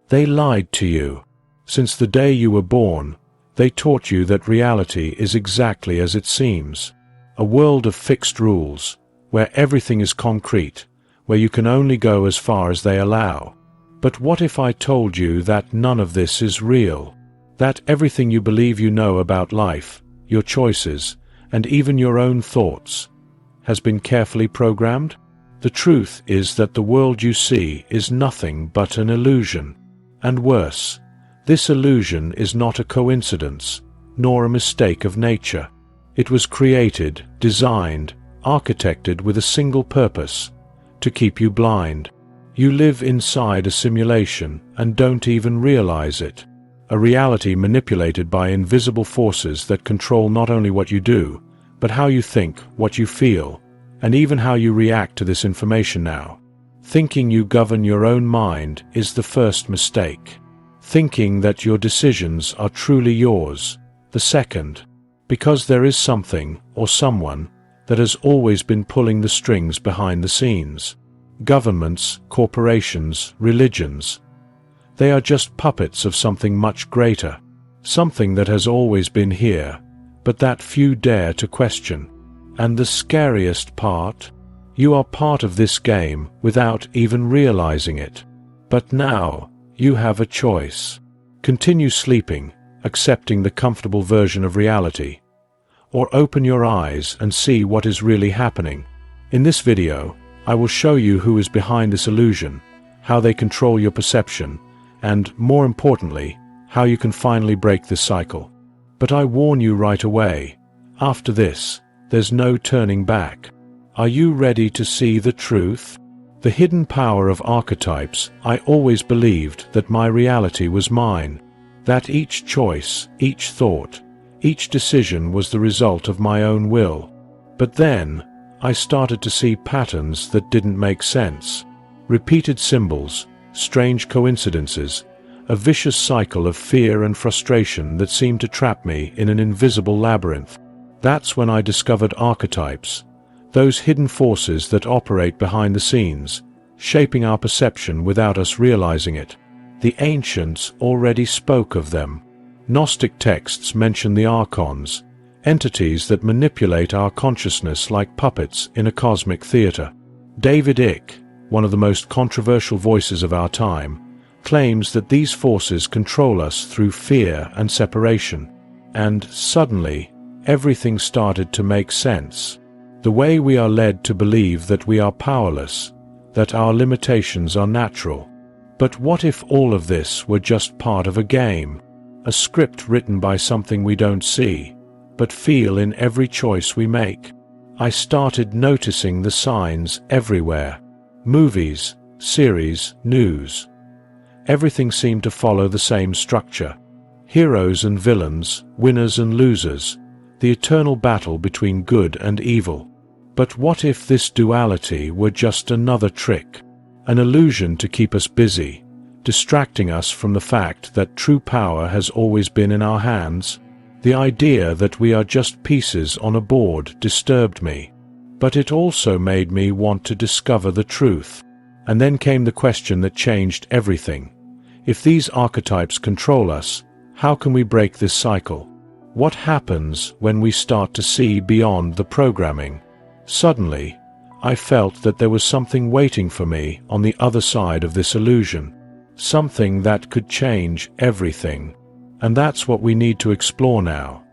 They lied to you. Since the day you were born, they taught you that reality is exactly as it seems. A world of fixed rules, where everything is concrete, where you can only go as far as they allow. But what if I told you that none of this is real? That everything you believe you know about life, your choices, and even your own thoughts, has been carefully programmed? The truth is that the world you see is nothing but an illusion. And worse, this illusion is not a coincidence, nor a mistake of nature. It was created, designed, architected with a single purpose: to keep you blind. You live inside a simulation and don't even realize it. A reality manipulated by invisible forces that control not only what you do, but how you think, what you feel, and even how you react to this information now. Thinking you govern your own mind is the first mistake. Thinking that your decisions are truly yours, the second. Because there is something, or someone, that has always been pulling the strings behind the scenes. Governments, corporations, religions. They are just puppets of something much greater. Something that has always been here, but that few dare to question. And the scariest part? You are part of this game without even realizing it. But now, you have a choice. Continue sleeping, accepting the comfortable version of reality, or open your eyes and see what is really happening. In this video, I will show you who is behind this illusion, how they control your perception, and, more importantly, how you can finally break this cycle. But I warn you right away, after this, there's no turning back. Are you ready to see the truth? The hidden power of archetypes. I always believed that my reality was mine, that each choice, each thought, each decision was the result of my own will. But then, I started to see patterns that didn't make sense. Repeated symbols, strange coincidences, a vicious cycle of fear and frustration that seemed to trap me in an invisible labyrinth. That's when I discovered archetypes, those hidden forces that operate behind the scenes, shaping our perception without us realizing it. The ancients already spoke of them. Gnostic texts mention the archons, entities that manipulate our consciousness like puppets in a cosmic theater. David Icke, one of the most controversial voices of our time, claims that these forces control us through fear and separation. And suddenly, everything started to make sense. The way we are led to believe that we are powerless, that our limitations are natural. But what if all of this were just part of a game? A script written by something we don't see, but feel in every choice we make? I started noticing the signs everywhere. Movies, series, news. Everything seemed to follow the same structure. Heroes and villains, winners and losers, the eternal battle between good and evil. But what if this duality were just another trick? An illusion to keep us busy, distracting us from the fact that true power has always been in our hands? The idea that we are just pieces on a board disturbed me. But it also made me want to discover the truth. And then came the question that changed everything. If these archetypes control us, how can we break this cycle? What happens when we start to see beyond the programming? Suddenly, I felt that there was something waiting for me on the other side of this illusion. Something that could change everything. And that's what we need to explore now.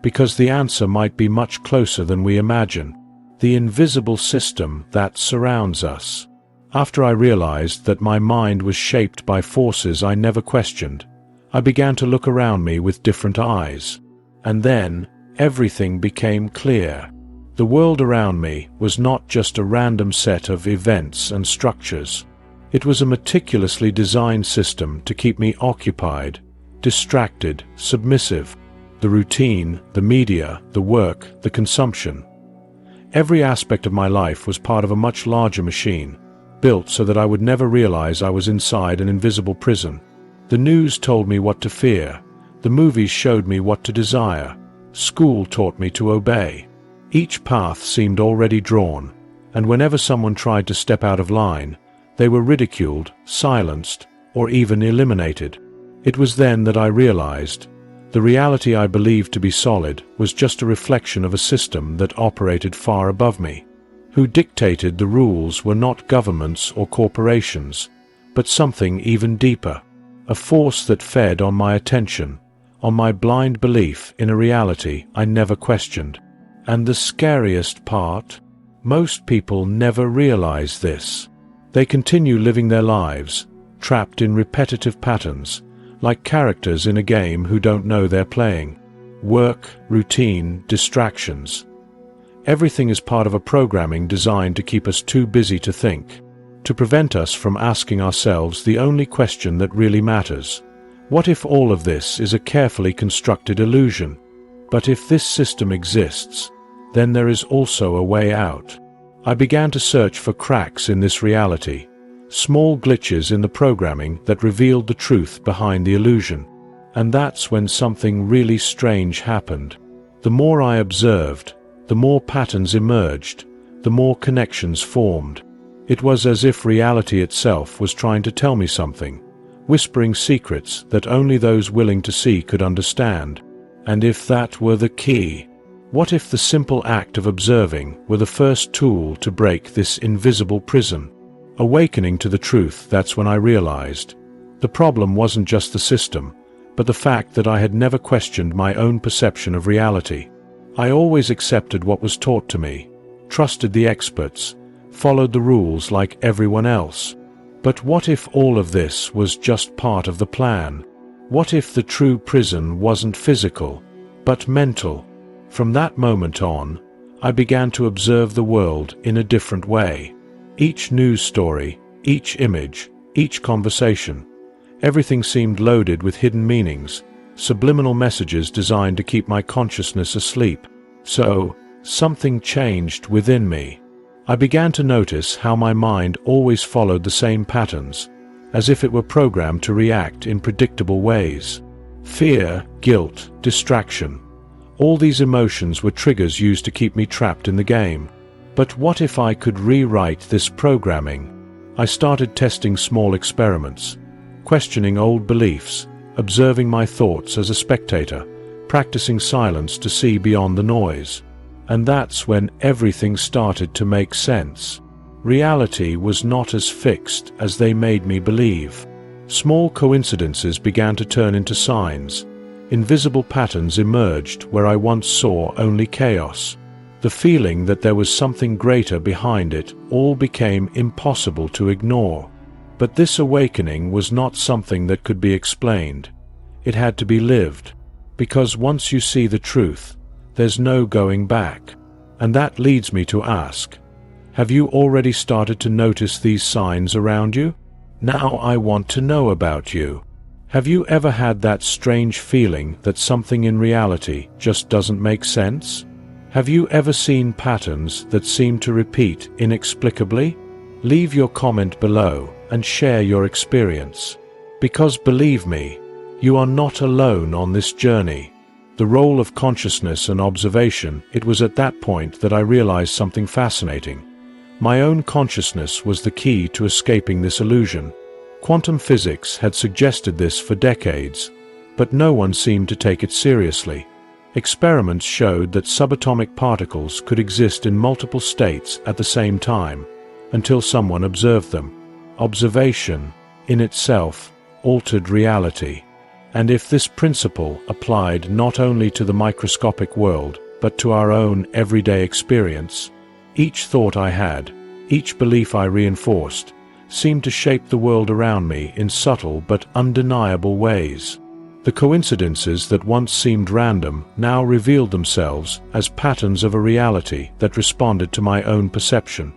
Because the answer might be much closer than we imagine. The invisible system that surrounds us. After I realized that my mind was shaped by forces I never questioned, I began to look around me with different eyes. And then, everything became clear. The world around me was not just a random set of events and structures. It was a meticulously designed system to keep me occupied, distracted, submissive. The routine, the media, the work, the consumption. Every aspect of my life was part of a much larger machine, built so that I would never realize I was inside an invisible prison. The news told me what to fear. The movies showed me what to desire. School taught me to obey. Each path seemed already drawn, and whenever someone tried to step out of line, they were ridiculed, silenced, or even eliminated. It was then that I realized the reality I believed to be solid was just a reflection of a system that operated far above me. Who dictated the rules were not governments or corporations, but something even deeper, a force that fed on my attention, on my blind belief in a reality I never questioned. And the scariest part? Most people never realize this. They continue living their lives, trapped in repetitive patterns, like characters in a game who don't know they're playing. Work, routine, distractions. Everything is part of a programming designed to keep us too busy to think, to prevent us from asking ourselves the only question that really matters. What if all of this is a carefully constructed illusion? But if this system exists, then there is also a way out. I began to search for cracks in this reality, small glitches in the programming that revealed the truth behind the illusion. And that's when something really strange happened. The more I observed, the more patterns emerged, the more connections formed. It was as if reality itself was trying to tell me something, whispering secrets that only those willing to see could understand. And if that were the key, what if the simple act of observing were the first tool to break this invisible prison? Awakening to the truth, that's when I realized the problem wasn't just the system, but the fact that I had never questioned my own perception of reality. I always accepted what was taught to me, trusted the experts, followed the rules like everyone else. But what if all of this was just part of the plan? What if the true prison wasn't physical, but mental? From that moment on, I began to observe the world in a different way. Each news story, each image, each conversation, everything seemed loaded with hidden meanings, subliminal messages designed to keep my consciousness asleep. So, something changed within me. I began to notice how my mind always followed the same patterns, as if it were programmed to react in predictable ways. Fear, guilt, distraction. All these emotions were triggers used to keep me trapped in the game. But what if I could rewrite this programming? I started testing small experiments, questioning old beliefs, observing my thoughts as a spectator, practicing silence to see beyond the noise. And that's when everything started to make sense. Reality was not as fixed as they made me believe. Small coincidences began to turn into signs. Invisible patterns emerged where I once saw only chaos. The feeling that there was something greater behind it all became impossible to ignore. But this awakening was not something that could be explained. It had to be lived. Because once you see the truth, there's no going back. And that leads me to ask, have you already started to notice these signs around you? Now I want to know about you. Have you ever had that strange feeling that something in reality just doesn't make sense? Have you ever seen patterns that seem to repeat inexplicably? Leave your comment below and share your experience. Because believe me, you are not alone on this journey. The role of consciousness and observation, it was at that point that I realized something fascinating. My own consciousness was the key to escaping this illusion. Quantum physics had suggested this for decades, but no one seemed to take it seriously. Experiments showed that subatomic particles could exist in multiple states at the same time, until someone observed them. Observation, in itself, altered reality. And if this principle applied not only to the microscopic world, but to our own everyday experience, each thought I had, each belief I reinforced, seemed to shape the world around me in subtle but undeniable ways. The coincidences that once seemed random now revealed themselves as patterns of a reality that responded to my own perception,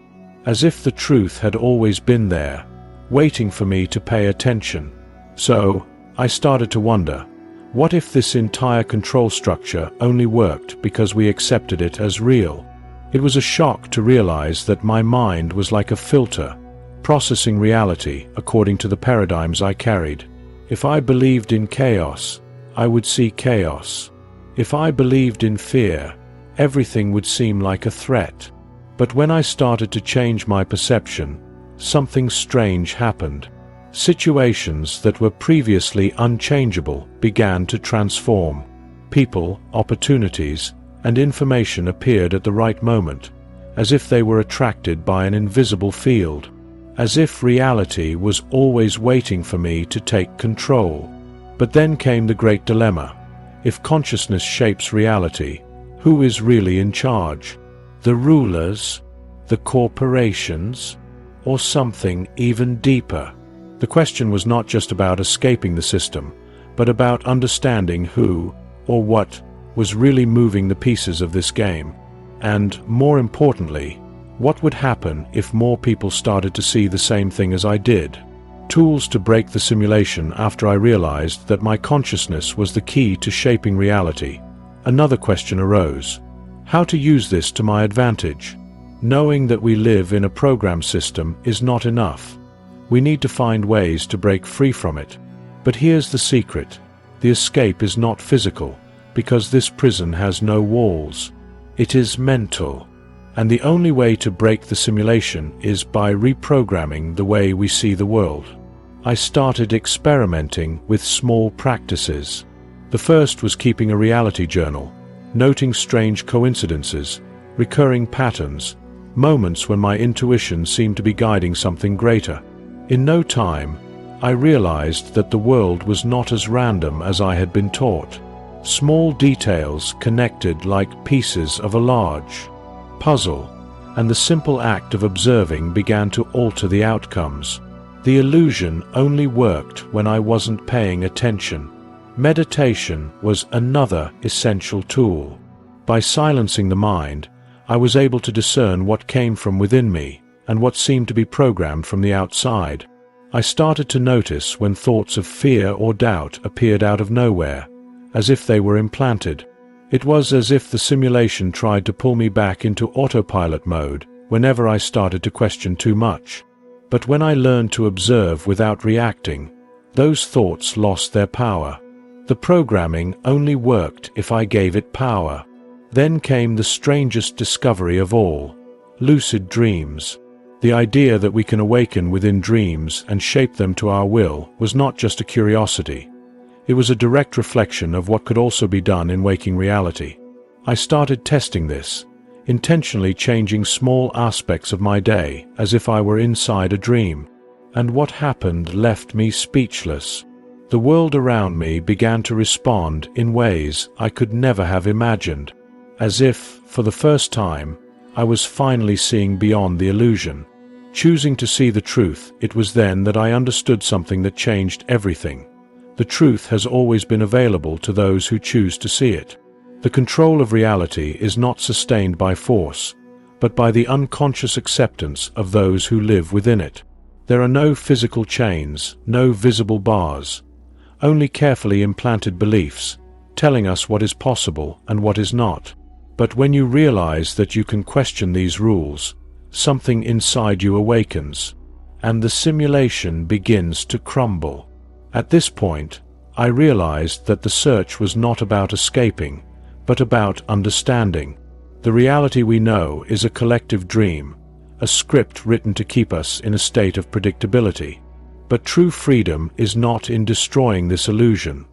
as if the truth had always been there, waiting for me to pay attention. So, I started to wonder, what if this entire control structure only worked because we accepted it as real? It was a shock to realize that my mind was like a filter, processing reality according to the paradigms I carried. If I believed in chaos, I would see chaos. If I believed in fear, everything would seem like a threat. But when I started to change my perception, something strange happened. Situations that were previously unchangeable began to transform. People, opportunities, and information appeared at the right moment, as if they were attracted by an invisible field, as if reality was always waiting for me to take control. But then came the great dilemma. If consciousness shapes reality, who is really in charge? The rulers, the corporations, or something even deeper? The question was not just about escaping the system, but about understanding who, or what, was really moving the pieces of this game. And, more importantly, what would happen if more people started to see the same thing as I did? Tools to break the simulation. After I realized that my consciousness was the key to shaping reality, another question arose. How to use this to my advantage? Knowing that we live in a program system is not enough. We need to find ways to break free from it. But here's the secret. The escape is not physical, because this prison has no walls. It is mental. And the only way to break the simulation is by reprogramming the way we see the world. I started experimenting with small practices. The first was keeping a reality journal, noting strange coincidences, recurring patterns, moments when my intuition seemed to be guiding something greater. In no time, I realized that the world was not as random as I had been taught. Small details connected like pieces of a large puzzle, and the simple act of observing began to alter the outcomes. The illusion only worked when I wasn't paying attention. Meditation was another essential tool. By silencing the mind, I was able to discern what came from within me and what seemed to be programmed from the outside. I started to notice when thoughts of fear or doubt appeared out of nowhere, as if they were implanted. It was as if the simulation tried to pull me back into autopilot mode whenever I started to question too much. But when I learned to observe without reacting, those thoughts lost their power. The programming only worked if I gave it power. Then came the strangest discovery of all: lucid dreams. The idea that we can awaken within dreams and shape them to our will was not just a curiosity. It was a direct reflection of what could also be done in waking reality. I started testing this, intentionally changing small aspects of my day as if I were inside a dream. And what happened left me speechless. The world around me began to respond in ways I could never have imagined. As if, for the first time, I was finally seeing beyond the illusion. Choosing to see the truth, it was then that I understood something that changed everything. The truth has always been available to those who choose to see it. The control of reality is not sustained by force, but by the unconscious acceptance of those who live within it. There are no physical chains, no visible bars, only carefully implanted beliefs, telling us what is possible and what is not. But when you realize that you can question these rules, something inside you awakens, and the simulation begins to crumble. At this point, I realized that the search was not about escaping, but about understanding. The reality we know is a collective dream, a script written to keep us in a state of predictability. But true freedom is not in destroying this illusion.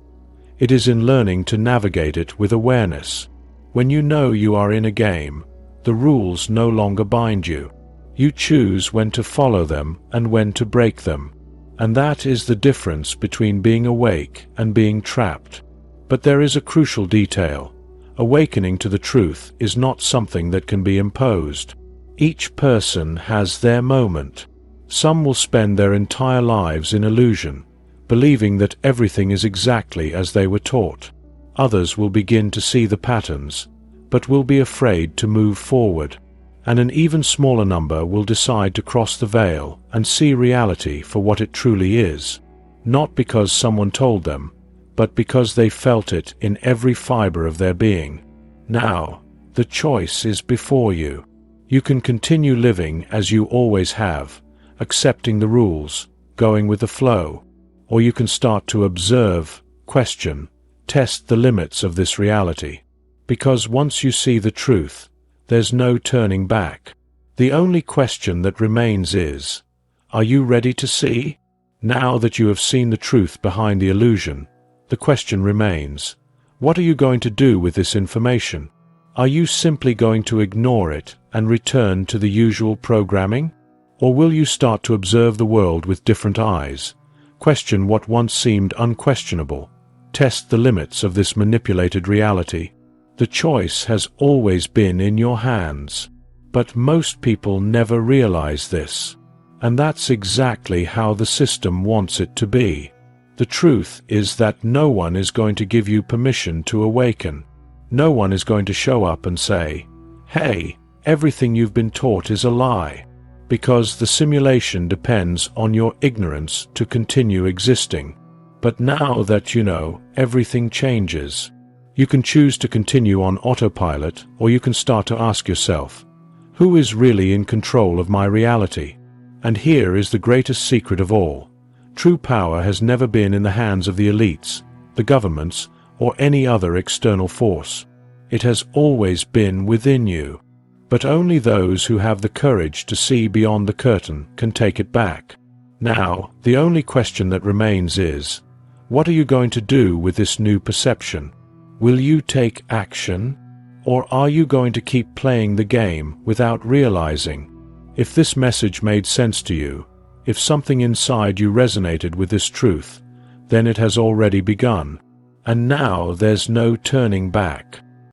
It is in learning to navigate it with awareness. When you know you are in a game, the rules no longer bind you. You choose when to follow them and when to break them. And that is the difference between being awake and being trapped. But there is a crucial detail. Awakening to the truth is not something that can be imposed. Each person has their moment. Some will spend their entire lives in illusion, believing that everything is exactly as they were taught. Others will begin to see the patterns, but will be afraid to move forward. And an even smaller number will decide to cross the veil and see reality for what it truly is, not because someone told them, but because they felt it in every fiber of their being. Now, the choice is before you. You can continue living as you always have, accepting the rules, going with the flow, or you can start to observe, question, test the limits of this reality. Because once you see the truth, there's no turning back. The only question that remains is, are you ready to see? Now that you have seen the truth behind the illusion, the question remains, what are you going to do with this information? Are you simply going to ignore it and return to the usual programming? Or will you start to observe the world with different eyes, question what once seemed unquestionable, test the limits of this manipulated reality? The choice has always been in your hands. But most people never realize this. And that's exactly how the system wants it to be. The truth is that no one is going to give you permission to awaken. No one is going to show up and say, "Hey, everything you've been taught is a lie," because the simulation depends on your ignorance to continue existing. But now that you know, everything changes. You can choose to continue on autopilot, or you can start to ask yourself, who is really in control of my reality? And here is the greatest secret of all. True power has never been in the hands of the elites, the governments, or any other external force. It has always been within you. But only those who have the courage to see beyond the curtain can take it back. Now, the only question that remains is, what are you going to do with this new perception? Will you take action? Or are you going to keep playing the game without realizing? If this message made sense to you, if something inside you resonated with this truth, then it has already begun. And now there's no turning back.